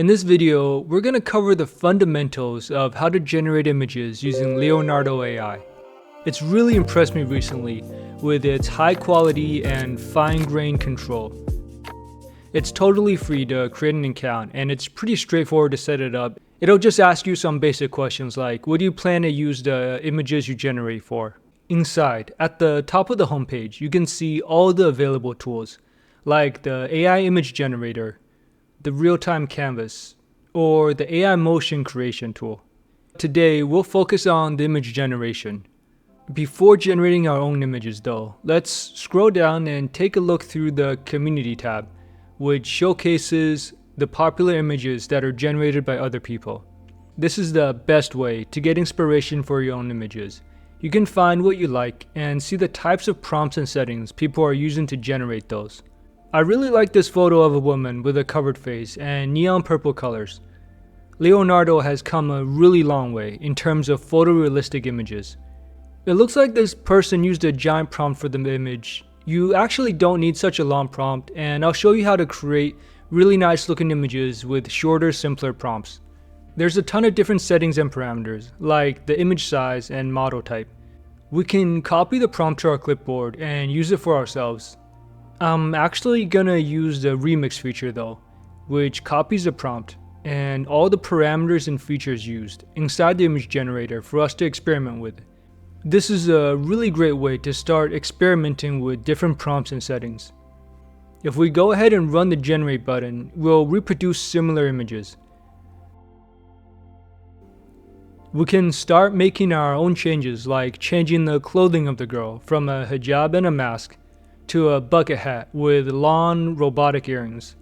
In this video, we're going to cover the fundamentals of how to generate images using Leonardo AI. It's really impressed me recently with its high quality and fine-grained control. It's totally free to create an account, and it's pretty straightforward to set it up. It'll just ask you some basic questions like, what do you plan to use the images you generate for? Inside, at the top of the homepage, you can see all the available tools, like the AI image generator, the real-time canvas, or the AI motion creation tool. Today, we'll focus on the image generation. Before generating our own images though, let's scroll down and take a look through the Community tab, which showcases the popular images that are generated by other people. This is the best way to get inspiration for your own images. You can find what you like and see the types of prompts and settings people are using to generate those. I really like this photo of a woman with a covered face and neon purple colors. Leonardo has come a really long way in terms of photorealistic images. It looks like this person used a giant prompt for the image. You actually don't need such a long prompt, and I'll show you how to create really nice looking images with shorter, simpler prompts. There's a ton of different settings and parameters, like the image size and model type. We can copy the prompt to our clipboard and use it for ourselves. I'm actually gonna use the Remix feature though, which copies the prompt and all the parameters and features used inside the image generator for us to experiment with. This is a really great way to start experimenting with different prompts and settings. If we go ahead and run the generate button, we'll reproduce similar images. We can start making our own changes, like changing the clothing of the girl from a hijab and a mask to a bucket hat with long robotic earrings.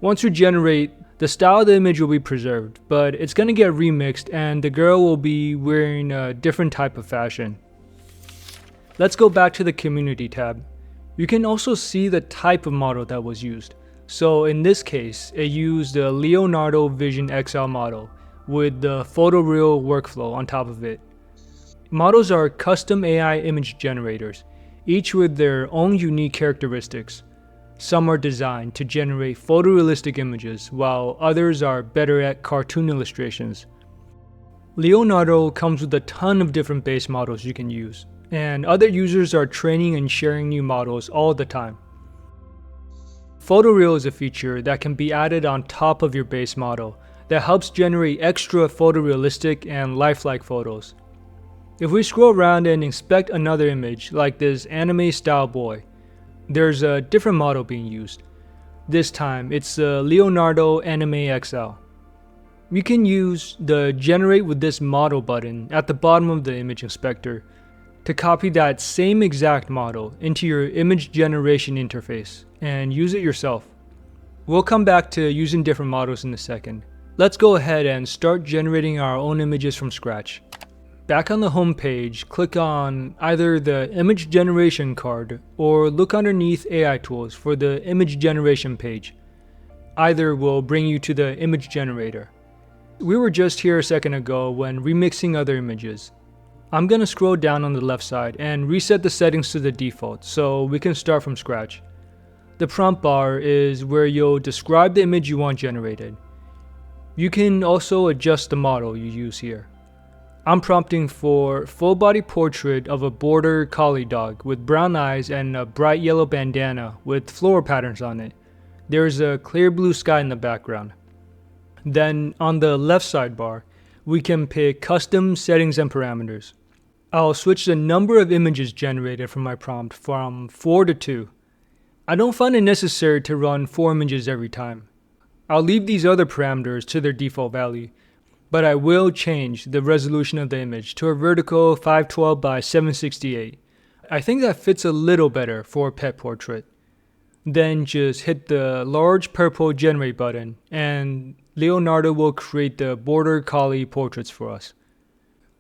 Once we generate, the style of the image will be preserved, but it's going to get remixed and the girl will be wearing a different type of fashion. Let's go back to the Community tab. You can also see the type of model that was used. So in this case, it used the Leonardo Vision XL model with the photoreal workflow on top of it. Models are custom AI image generators, each with their own unique characteristics. Some are designed to generate photorealistic images, while others are better at cartoon illustrations. Leonardo comes with a ton of different base models you can use, and other users are training and sharing new models all the time. Photoreal is a feature that can be added on top of your base model that helps generate extra photorealistic and lifelike photos. If we scroll around and inspect another image like this anime style boy, there's a different model being used. This time it's the Leonardo Anime XL. You can use the generate with this model button at the bottom of the image inspector to copy that same exact model into your image generation interface and use it yourself. We'll come back to using different models in a second. Let's go ahead and start generating our own images from scratch. Back on the home page, click on either the image generation card or look underneath AI tools for the image generation page. Either will bring you to the image generator. We were just here a second ago when remixing other images. I'm gonna scroll down on the left side and reset the settings to the default so we can start from scratch. The prompt bar is where you'll describe the image you want generated. You can also adjust the model you use here. I'm prompting for full body portrait of a border collie dog with brown eyes and a bright yellow bandana with floral patterns on it. There's a clear blue sky in the background. Then on the left sidebar, we can pick custom settings and parameters. I'll switch the number of images generated from my prompt from 4 to 2. I don't find it necessary to run 4 images every time. I'll leave these other parameters to their default value, but I will change the resolution of the image to a vertical 512 by 768. I think that fits a little better for a pet portrait. Then just hit the large purple generate button and Leonardo will create the border collie portraits for us.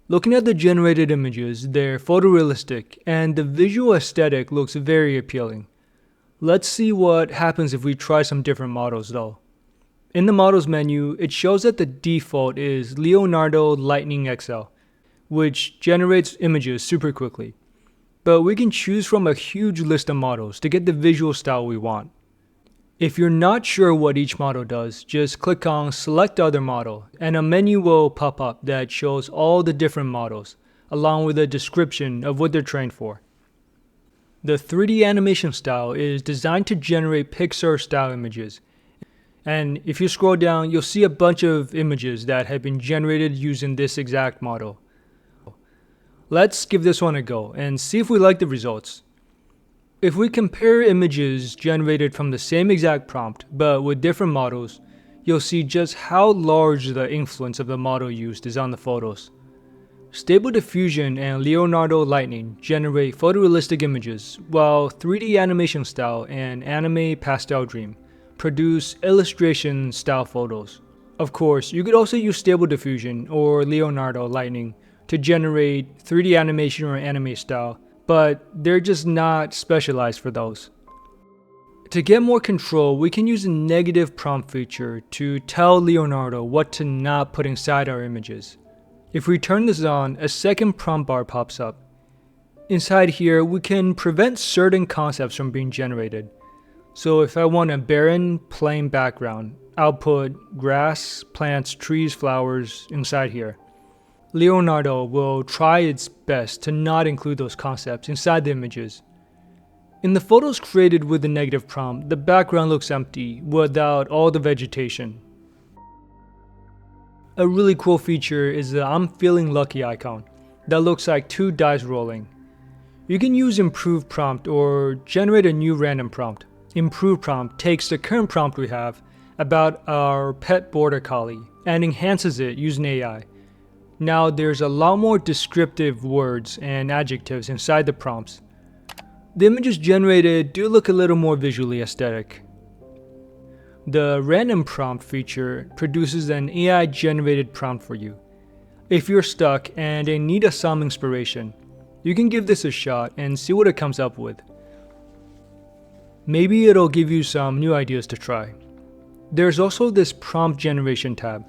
Looking at the generated images, they're photorealistic and the visual aesthetic looks very appealing. Let's see what happens if we try some different models though. In the models menu, it shows that the default is Leonardo Lightning XL, which generates images super quickly. But we can choose from a huge list of models to get the visual style we want. If you're not sure what each model does, just click on Select Other Model, and a menu will pop up that shows all the different models, along with a description of what they're trained for. The 3D animation style is designed to generate Pixar-style images, and if you scroll down, you'll see a bunch of images that have been generated using this exact model. Let's give this one a go and see if we like the results. If we compare images generated from the same exact prompt but with different models, you'll see just how large the influence of the model used is on the photos. Stable Diffusion and Leonardo Lightning generate photorealistic images, while 3D Animation Style and Anime Pastel Dream produce illustration-style photos. Of course, you could also use Stable Diffusion or Leonardo Lightning to generate 3D animation or anime style, but they're just not specialized for those. To get more control, we can use a negative prompt feature to tell Leonardo what to not put inside our images. If we turn this on, a second prompt bar pops up. Inside here, we can prevent certain concepts from being generated. So if I want a barren, plain background, I'll put grass, plants, trees, flowers inside here. Leonardo will try its best to not include those concepts inside the images. In the photos created with the negative prompt, the background looks empty without all the vegetation. A really cool feature is the I'm feeling lucky icon that looks like two dice rolling. You can use Improve Prompt or generate a new random prompt. Improve Prompt takes the current prompt we have about our pet border collie and enhances it using AI. Now there's a lot more descriptive words and adjectives inside the prompts. The images generated do look a little more visually aesthetic. The random prompt feature produces an AI generated prompt for you. If you're stuck and need some inspiration, you can give this a shot and see what it comes up with. Maybe it'll give you some new ideas to try. There's also this prompt generation tab.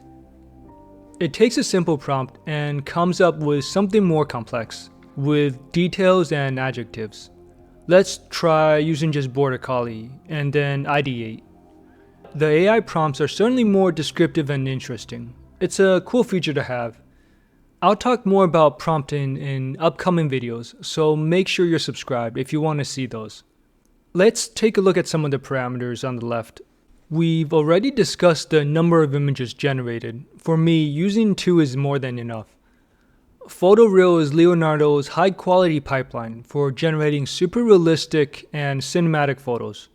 It takes a simple prompt and comes up with something more complex, with details and adjectives. Let's try using just border collie and then ideate. The AI prompts are certainly more descriptive and interesting. It's a cool feature to have. I'll talk more about prompting in upcoming videos, so make sure you're subscribed if you want to see those. Let's take a look at some of the parameters on the left. We've already discussed the number of images generated. For me, using 2 is more than enough. PhotoReal is Leonardo's high-quality pipeline for generating super realistic and cinematic photos.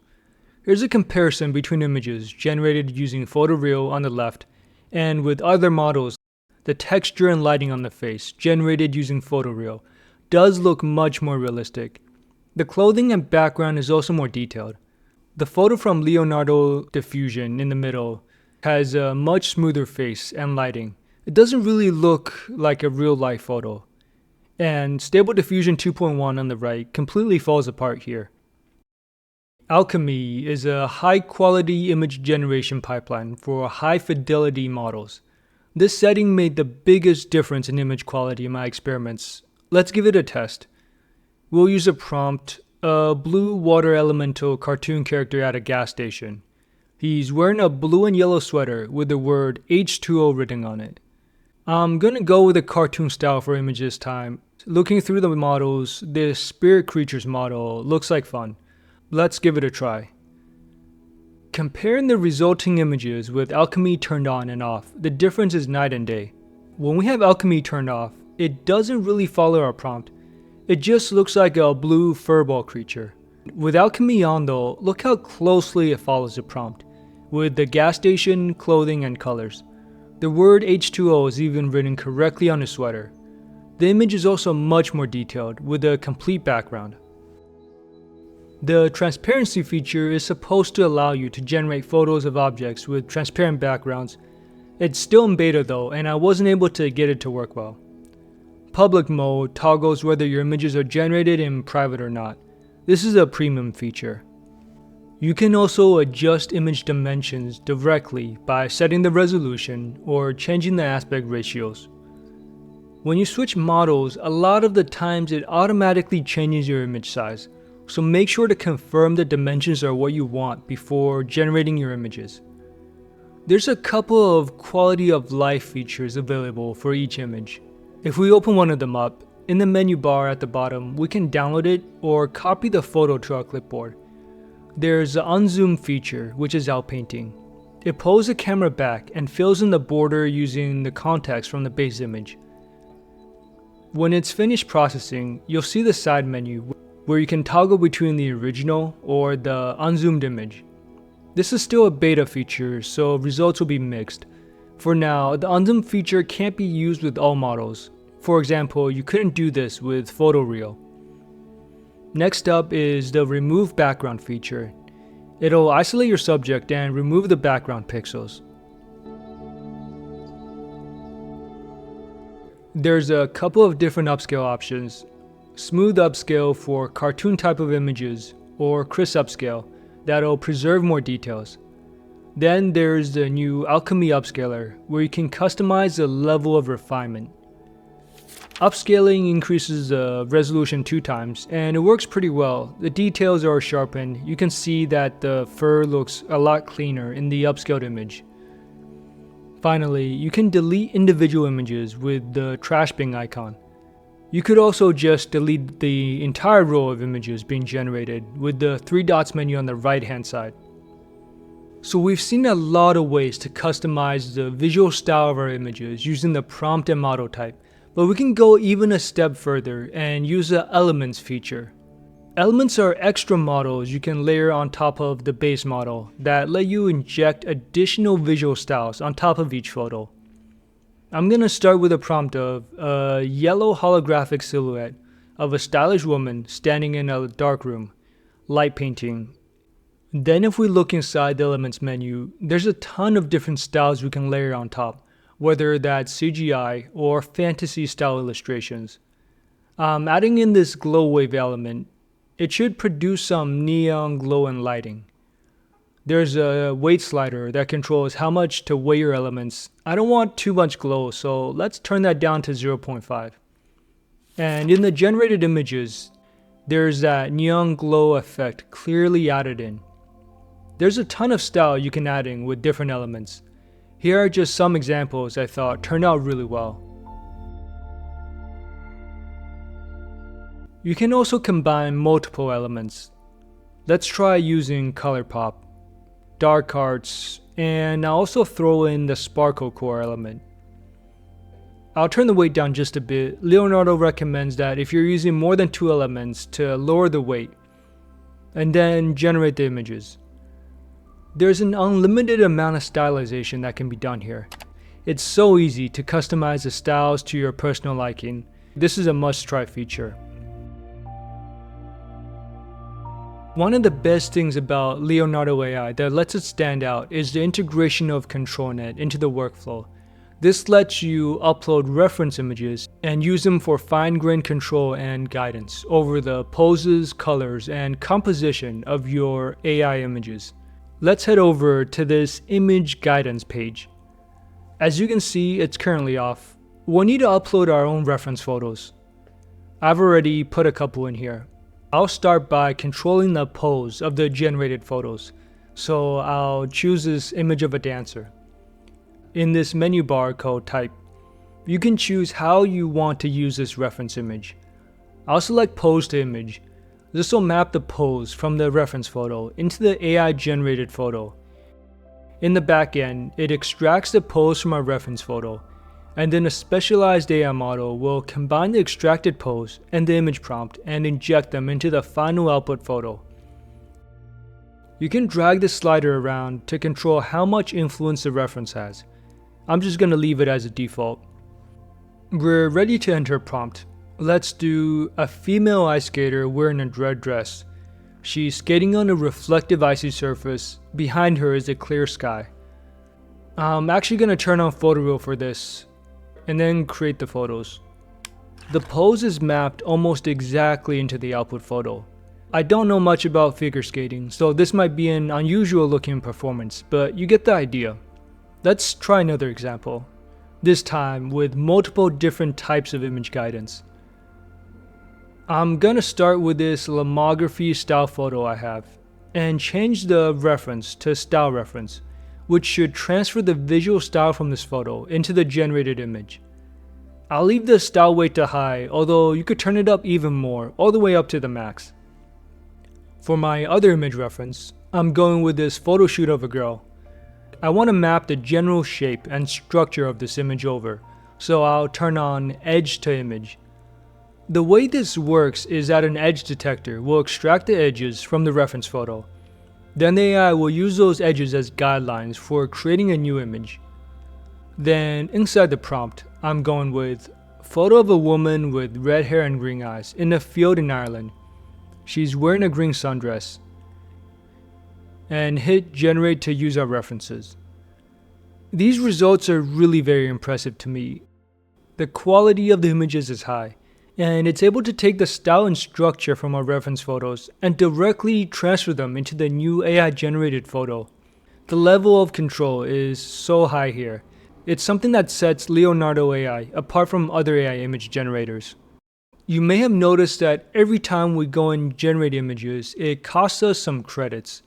Here's a comparison between images generated using PhotoReal on the left and with other models. The texture and lighting on the face generated using PhotoReal does look much more realistic. The clothing and background is also more detailed. The photo from Leonardo Diffusion in the middle has a much smoother face and lighting. It doesn't really look like a real life photo. And Stable Diffusion 2.1 on the right completely falls apart here. Alchemy is a high quality image generation pipeline for high fidelity models. This setting made the biggest difference in image quality in my experiments. Let's give it a test. We'll use a prompt, a blue water elemental cartoon character at a gas station. He's wearing a blue and yellow sweater with the word H2O written on it. I'm gonna go with a cartoon style for image this time. Looking through the models, this Spirit Creatures model looks like fun. Let's give it a try. Comparing the resulting images with Alchemy turned on and off, the difference is night and day. When we have Alchemy turned off, it doesn't really follow our prompt. It just looks like a blue furball creature. With Alchemy on though, look how closely it follows the prompt, with the gas station, clothing, and colors. The word H2O is even written correctly on the sweater. The image is also much more detailed, with a complete background. The transparency feature is supposed to allow you to generate photos of objects with transparent backgrounds. It's still in beta though, and I wasn't able to get it to work well. Public mode toggles whether your images are generated in private or not. This is a premium feature. You can also adjust image dimensions directly by setting the resolution or changing the aspect ratios. When you switch models, a lot of the times it automatically changes your image size. so make sure to confirm the dimensions are what you want before generating your images. There's a couple of quality of life features available for each image. If we open one of them up, in the menu bar at the bottom, we can download it or copy the photo to our clipboard. There's the unzoom feature, which is outpainting. It pulls the camera back and fills in the border using the context from the base image. When it's finished processing, you'll see the side menu where you can toggle between the original or the unzoomed image. This is still a beta feature, so results will be mixed. For now, the unzoom feature can't be used with all models. For example, you couldn't do this with photoreal. Next up is the remove background feature. It'll isolate your subject and remove the background pixels. There's a couple of different upscale options. Smooth upscale for cartoon type of images, or crisp upscale that'll preserve more details. Then there's the new Alchemy upscaler, where you can customize the level of refinement. Upscaling increases the resolution 2 times, and it works pretty well. The details are sharpened. You can see that the fur looks a lot cleaner in the upscaled image. Finally, you can delete individual images with the trash bin icon. You could also just delete the entire row of images being generated with the 3 dots menu on the right hand side. So we've seen a lot of ways to customize the visual style of our images using the prompt and model type. But we can go even a step further and use the elements feature. Elements are extra models you can layer on top of the base model that let you inject additional visual styles on top of each photo. I'm going to start with a prompt of a yellow holographic silhouette of a stylish woman standing in a dark room, light painting. Then if we look inside the elements menu, there's a ton of different styles we can layer on top, whether that's CGI or fantasy style illustrations. Adding in this glow wave element, it should produce some neon glow and lighting. There's a weight slider that controls how much to weigh your elements. I don't want too much glow, so let's turn that down to 0.5. And in the generated images, there's that neon glow effect clearly added in. There's a ton of style you can add in with different elements. Here are just some examples I thought turned out really well. You can also combine multiple elements. Let's try using color pop, dark arts, and I'll also throw in the sparkle core element. I'll turn the weight down just a bit. Leonardo recommends that if you're using more than 2 elements to lower the weight, and then generate the images. There's an unlimited amount of stylization that can be done here. It's so easy to customize the styles to your personal liking. This is a must-try feature. One of the best things about Leonardo Ai that lets it stand out is the integration of ControlNet into the workflow. This lets you upload reference images and use them for fine-grained control and guidance over the poses, colors, and composition of your AI images. Let's head over to this image guidance page. As you can see, it's currently off. We'll need to upload our own reference photos. I've already put a couple in here. I'll start by controlling the pose of the generated photos. So I'll choose this image of a dancer. In this menu bar called Type, you can choose how you want to use this reference image. I'll select Pose to Image. This will map the pose from the reference photo into the AI generated photo. In the back end, it extracts the pose from our reference photo, and then a specialized AI model will combine the extracted pose and the image prompt and inject them into the final output photo. You can drag the slider around to control how much influence the reference has. I'm just going to leave it as a default. We're ready to enter a prompt. Let's do a female ice skater wearing a red dress. She's skating on a reflective icy surface. Behind her is a clear sky. I'm actually going to turn on photoreal for this and then create the photos. The pose is mapped almost exactly into the output photo. I don't know much about figure skating, so this might be an unusual looking performance, but you get the idea. Let's try another example, this time with multiple different types of image guidance. I'm gonna start with this lomography style photo I have and change the reference to style reference, which should transfer the visual style from this photo into the generated image. I'll leave the style weight to high, although you could turn it up even more, all the way up to the max. For my other image reference, I'm going with this photo shoot of a girl. I want to map the general shape and structure of this image over, so I'll turn on edge to image. The way this works is that an edge detector will extract the edges from the reference photo. Then the AI will use those edges as guidelines for creating a new image. Then inside the prompt, I'm going with photo of a woman with red hair and green eyes in a field in Ireland. She's wearing a green sundress. And hit generate to use our references. These results are really very impressive to me. The quality of the images is high, and it's able to take the style and structure from our reference photos and directly transfer them into the new AI generated photo. The level of control is so high here. It's something that sets Leonardo Ai apart from other AI image generators. You may have noticed that every time we go and generate images, it costs us some credits.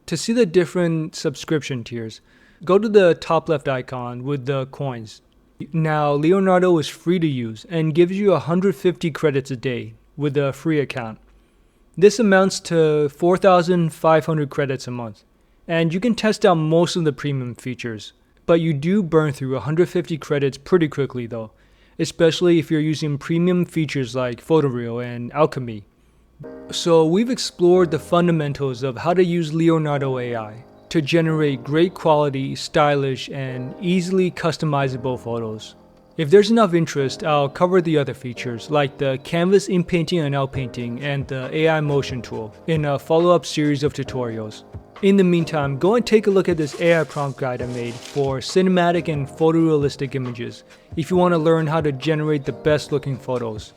To see the different subscription tiers, go to the top left icon with the coins. Now, Leonardo is free to use and gives you 150 credits a day with a free account. This amounts to 4,500 credits a month, and you can test out most of the premium features. But you do burn through 150 credits pretty quickly though, especially if you're using premium features like photoreal and alchemy. So we've explored the fundamentals of how to use Leonardo AI to generate great quality, stylish, and easily customizable photos. If there's enough interest, I'll cover the other features like the canvas inpainting and outpainting and the AI motion tool in a follow-up series of tutorials. In the meantime, go and take a look at this AI prompt guide I made for cinematic and photorealistic images if you want to learn how to generate the best looking photos.